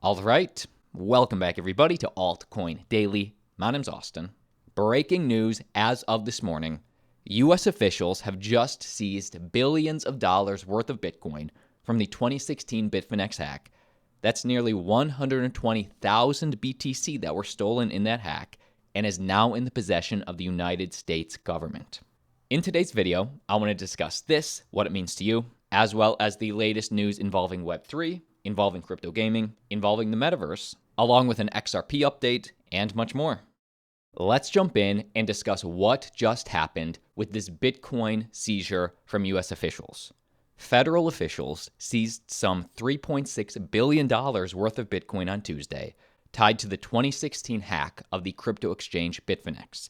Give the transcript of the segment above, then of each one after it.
All right, welcome back everybody to Altcoin Daily. My name's Austin. Breaking news as of this morning, U.S. officials have just seized billions of dollars worth of Bitcoin from the 2016 Bitfinex hack. That's nearly 120,000 BTC that were stolen in that hack and is now in the possession of the United States government. In today's video, I want to discuss this, what it means to you, as well as the latest news involving Web3, involving crypto gaming, involving the Metaverse, along with an XRP update, and much more. Let's jump in and discuss what just happened with this Bitcoin seizure from U.S. officials. Federal officials seized some $3.6 billion worth of Bitcoin on Tuesday, tied to the 2016 hack of the crypto exchange Bitfinex.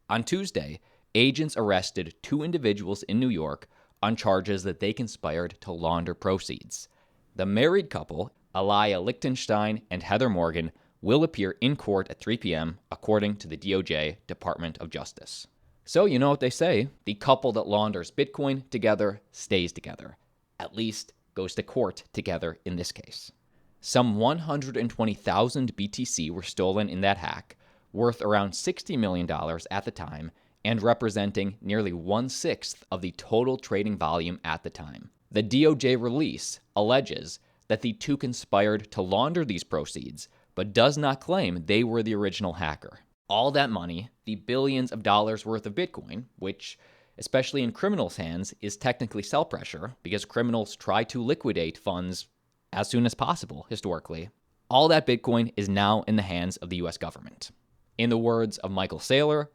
On Tuesday, agents arrested two individuals in New York on charges that they conspired to launder proceeds. The married couple, Aliyah Lichtenstein and Heather Morgan, will appear in court at 3 p.m., according to the DOJ, Department of Justice. So you know what they say, the couple that launders Bitcoin together stays together. At least goes to court together in this case. Some 120,000 BTC were stolen in that hack, worth around $60 million at the time, and representing nearly 1/6 of the total trading volume at the time. The DOJ release alleges that the two conspired to launder these proceeds, but does not claim they were the original hacker. All that money, the billions of dollars worth of Bitcoin, which, especially in criminals' hands, is technically sell pressure because criminals try to liquidate funds as soon as possible, historically. All that Bitcoin is now in the hands of the US government. In the words of Michael Saylor,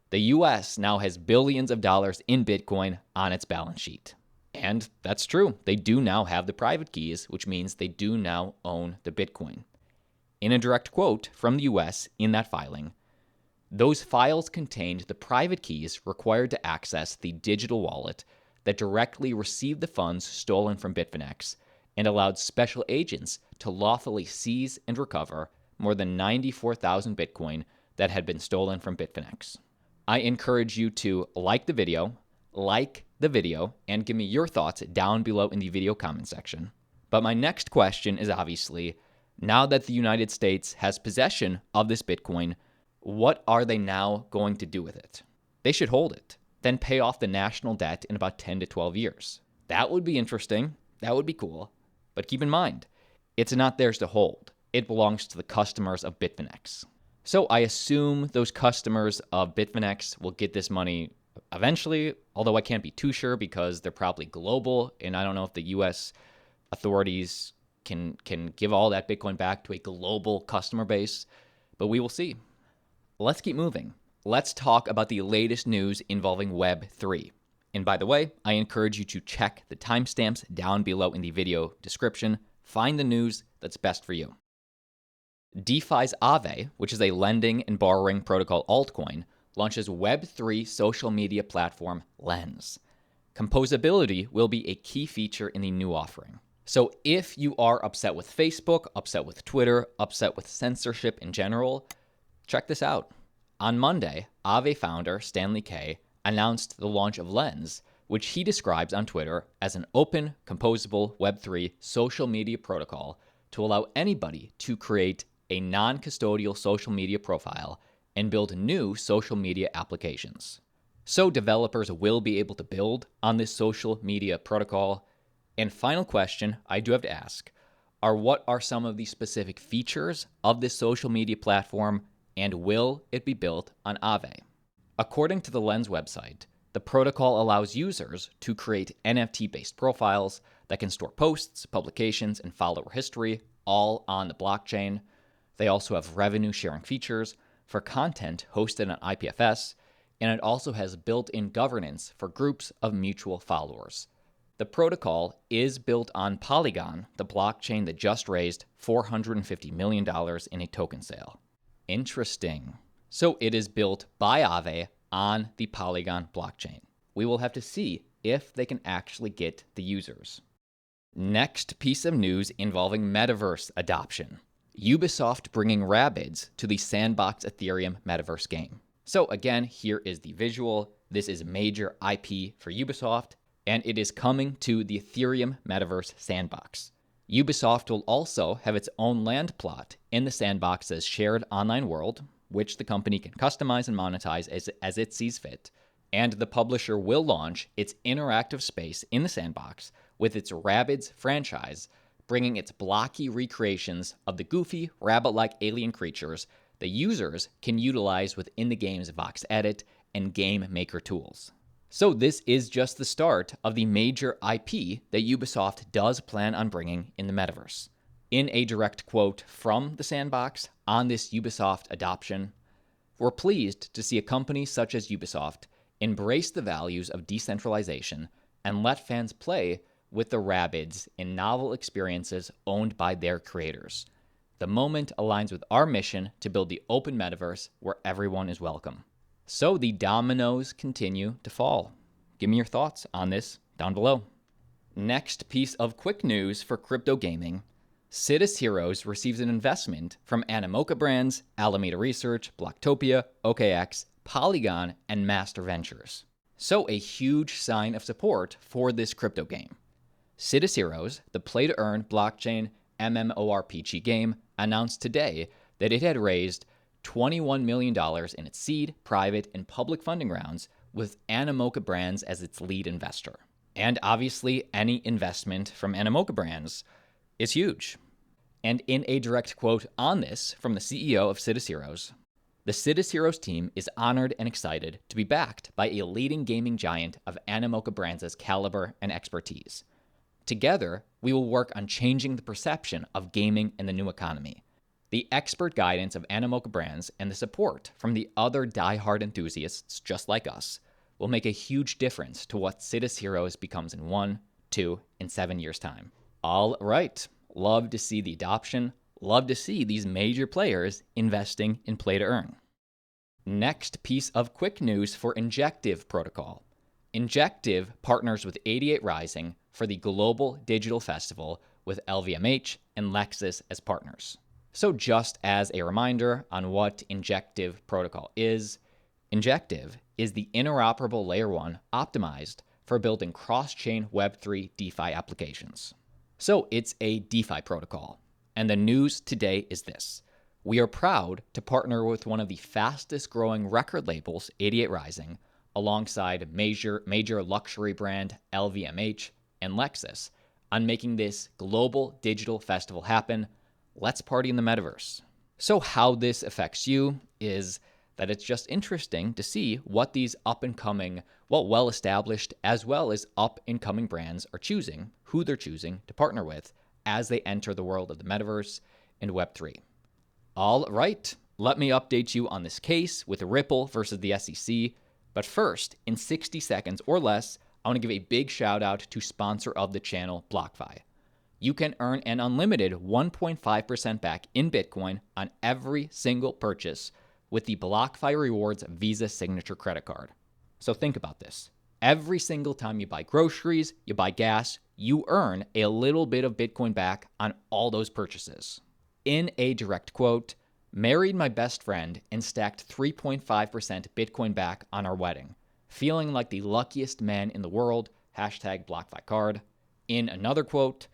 the US now has billions of dollars in Bitcoin on its balance sheet. And that's true. They do now have the private keys, which means they do now own the Bitcoin. In a direct quote from the US in that filing, those files contained the private keys required to access the digital wallet that directly received the funds stolen from Bitfinex and allowed special agents to lawfully seize and recover more than 94,000 Bitcoin that had been stolen from Bitfinex. I encourage you to like the video, and give me your thoughts down below in the video comment section. But my next question is obviously, now that the United States has possession of this Bitcoin, what are they now going to do with it? They should hold it, then pay off the national debt in about 10 to 12 years. That would be interesting. That would be cool. But keep in mind, it's not theirs to hold. It belongs to the customers of Bitfinex. So I assume those customers of Bitfinex will get this money eventually, although I can't be too sure because they're probably global, and I don't know if the U.S. authorities can give all that Bitcoin back to a global customer base, but we will see. Let's keep moving. Let's talk about the latest news involving Web3. And by the way, I encourage you to check the timestamps down below in the video description. Find the news that's best for you. DeFi's Aave, which is a lending and borrowing protocol altcoin, launches Web3 social media platform Lens. Composability will be a key feature in the new offering. So if you are upset with Facebook, upset with Twitter, upset with censorship in general, check this out. On Monday, Aave founder Stanley Kay announced the launch of Lens, which he describes on Twitter as an open, composable Web3 social media protocol to allow anybody to create a non-custodial social media profile and build new social media applications. So developers will be able to build on this social media protocol. And final question I do have to ask are what are some of the specific features of this social media platform, and will it be built on Aave? According to the Lens website, the protocol allows users to create NFT-based profiles that can store posts, publications, and follower history all on the blockchain. They also have revenue sharing features for content hosted on IPFS, and it also has built-in governance for groups of mutual followers. The protocol is built on Polygon, the blockchain that just raised $450 million in a token sale. Interesting. So it is built by Aave on the Polygon blockchain. We will have to see if they can actually get the users. Next piece of news involving Metaverse adoption. Ubisoft bringing Rabbids to the Sandbox Ethereum Metaverse game. So again, here is the visual. This is major IP for Ubisoft, and it is coming to the Ethereum Metaverse Sandbox. Ubisoft will also have its own land plot in the Sandbox's shared online world, which the company can customize and monetize as it sees fit. And the publisher will launch its interactive space in the Sandbox with its Rabbids franchise, bringing its blocky recreations of the goofy, rabbit-like alien creatures the users can utilize within the game's Vox Edit and Game Maker tools. So this is just the start of the major IP that Ubisoft does plan on bringing in the Metaverse. In a direct quote from the Sandbox on this Ubisoft adoption, "We're pleased to see a company such as Ubisoft embrace the values of decentralization and let fans play with the Rabbids in novel experiences owned by their creators. The moment aligns with our mission to build the open metaverse where everyone is welcome." So the dominoes continue to fall. Give me your thoughts on this down below. Next piece of quick news for crypto gaming. Citus Heroes receives an investment from Animoca Brands, Alameda Research, Blocktopia, OKX, Polygon, and Master Ventures. So a huge sign of support for this crypto game. Citus Heroes, the play-to-earn blockchain MMORPG game, announced today that it had raised $21 million in its seed, private, and public funding rounds with Animoca Brands as its lead investor. And obviously, any investment from Animoca Brands is huge. And in a direct quote on this from the CEO of Citus Heroes, "The Citus Heroes team is honored and excited to be backed by a leading gaming giant of Animoca Brands' caliber and expertise. Together, we will work on changing the perception of gaming in the new economy. The expert guidance of Animoca Brands and the support from the other die-hard enthusiasts just like us will make a huge difference to what Citus Heroes becomes in 1, 2, and 7 years' time." All right. Love to see the adoption. Love to see these major players investing in play-to-earn. Next piece of quick news for Injective protocol. Injective partners with 88 Rising for the Global Digital Festival with LVMH and Lexus as partners. So just as a reminder on what Injective protocol is, Injective is the interoperable layer 1 optimized for building cross-chain Web3 DeFi applications. So it's a DeFi protocol. And the news today is this. We are proud to partner with one of the fastest growing record labels, 88 Rising, alongside major luxury brand LVMH and Lexus on making this global digital festival happen. Let's party in the metaverse. So how this affects you is that it's just interesting to see what these up-and-coming, well-established as well as up-and-coming brands are choosing, who they're choosing to partner with as they enter the world of the metaverse and Web3. All right, let me update you on this case with Ripple versus the SEC. But first, in 60 seconds or less, I want to give a big shout out to sponsor of the channel, BlockFi. You can earn an unlimited 1.5% back in Bitcoin on every single purchase with the BlockFi Rewards Visa Signature Credit Card. So think about this. Every single time you buy groceries, you buy gas, you earn a little bit of Bitcoin back on all those purchases. In a direct quote, "Married my best friend and stacked 3.5% Bitcoin back on our wedding. Feeling like the luckiest man in the world, #BlockFi card." In another quote,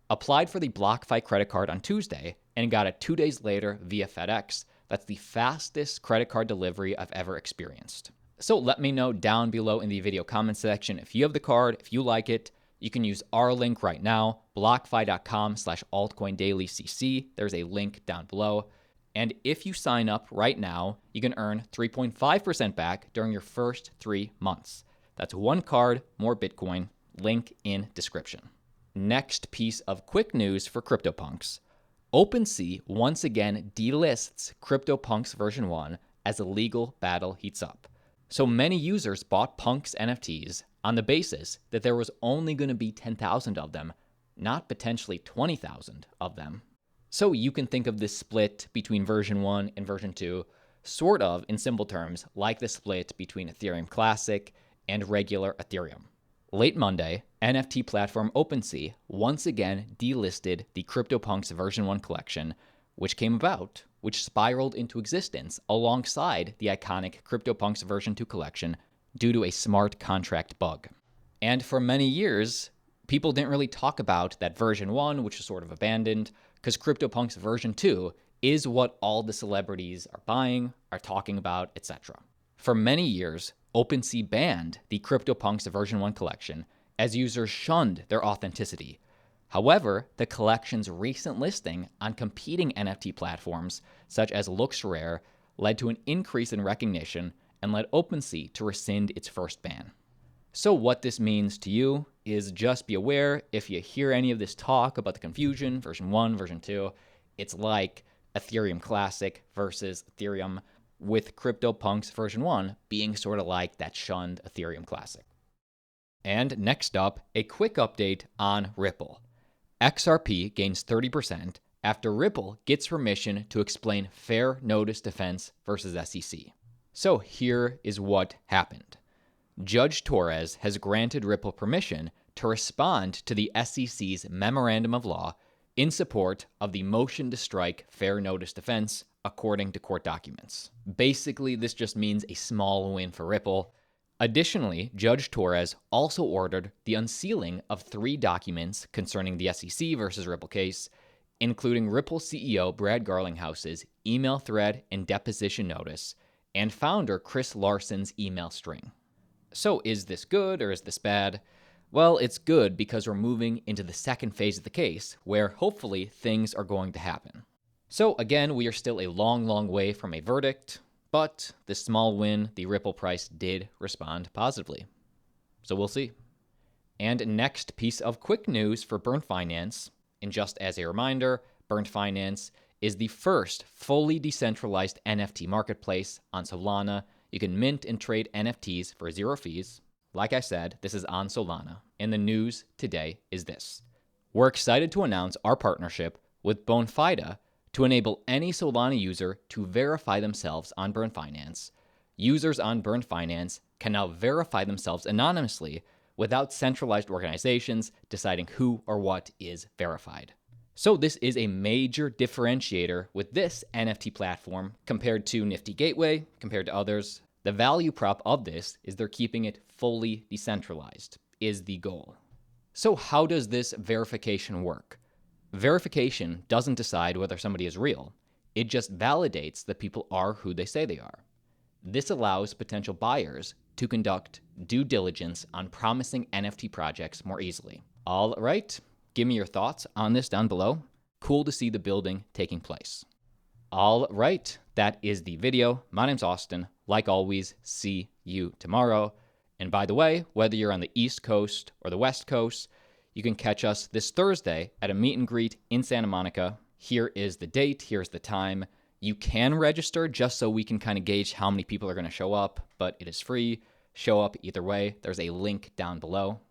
"Applied for the BlockFi credit card on Tuesday and got it 2 days later via FedEx. That's the fastest credit card delivery I've ever experienced." So let me know down below in the video comment section if you have the card, if you like it. You can use our link right now, blockfi.com/altcoindailycc. There's a link down below. And if you sign up right now, you can earn 3.5% back during your first 3 months. That's one card, more Bitcoin. Link in description. Next piece of quick news for CryptoPunks. OpenSea once again delists CryptoPunks version 1 as a legal battle heats up. So many users bought Punks NFTs on the basis that there was only going to be 10,000 of them, not potentially 20,000 of them. So you can think of this split between version 1 and version 2 sort of, in simple terms, like the split between Ethereum Classic and regular Ethereum. Late Monday, NFT platform OpenSea once again delisted the CryptoPunks version 1 collection, which spiraled into existence alongside the iconic CryptoPunks version 2 collection due to a smart contract bug. And for many years, People didn't really talk about that version 1, which is sort of abandoned, because CryptoPunks version 2 is what all the celebrities are buying, are talking about, etc. For many years, OpenSea banned the CryptoPunks version 1 collection as users shunned their authenticity. However, the collection's recent listing on competing NFT platforms, such as LooksRare, led to an increase in recognition and led OpenSea to rescind its first ban. So what this means to you is just be aware if you hear any of this talk about the confusion, version 1, version 2, it's like Ethereum Classic versus Ethereum, with CryptoPunks version 1 being sort of like that shunned Ethereum Classic. And next up, a quick update on Ripple. XRP gains 30% after Ripple gets permission to explain fair notice defense versus SEC. So here is what happened. Judge Torres has granted Ripple permission to respond to the SEC's memorandum of law in support of the motion to strike fair notice defense, according to court documents. Basically, this just means a small win for Ripple. Additionally, Judge Torres also ordered the unsealing of 3 documents concerning the SEC versus Ripple case, including Ripple CEO Brad Garlinghouse's email thread and deposition notice, and founder Chris Larson's email string. So is this good or is this bad? Well, it's good because we're moving into the second phase of the case, where hopefully things are going to happen. So again, we are still a long, long way from a verdict, but this small win, the Ripple price did respond positively. So we'll see. And next piece of quick news for Burnt Finance, and just as a reminder, Burnt Finance is the first fully decentralized NFT marketplace on Solana. You can mint and trade NFTs for 0 fees. Like I said, this is on Solana, and the news today is this. We're excited to announce our partnership with Bonfida to enable any Solana user to verify themselves on Burnt Finance. Users on Burnt Finance can now verify themselves anonymously without centralized organizations deciding who or what is verified. So this is a major differentiator with this NFT platform compared to Nifty Gateway, compared to others. The value prop of this is they're keeping it fully decentralized, is the goal. So how does this verification work? Verification doesn't decide whether somebody is real. It just validates that people are who they say they are. This allows potential buyers to conduct due diligence on promising NFT projects more easily. All right, give me your thoughts on this down below. Cool to see the building taking place. All right, that is the video. My name's Austin. Like always, see you tomorrow. And by the way, whether you're on the East Coast or the West Coast, you can catch us this Thursday at a meet and greet in Santa Monica. Here is the date, here's the time. You can register just so we can kind of gauge how many people are going to show up, but it is free. Show up either way. There's a link down below.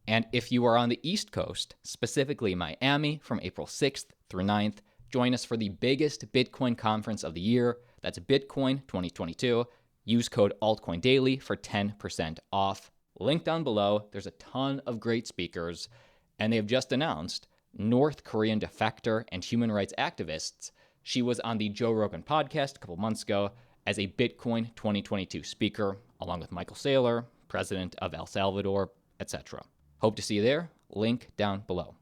And if you are on the East Coast, specifically Miami from April 6th through 9th, join us for the biggest Bitcoin conference of the year. That's Bitcoin 2022. Use code Altcoin Daily for 10% off. Link down below. There's a ton of great speakers. And they've just announced North Korean defector and human rights activists. She was on the Joe Rogan podcast a couple months ago as a Bitcoin 2022 speaker, along with Michael Saylor, president of El Salvador, etc. Hope to see you there. Link down below.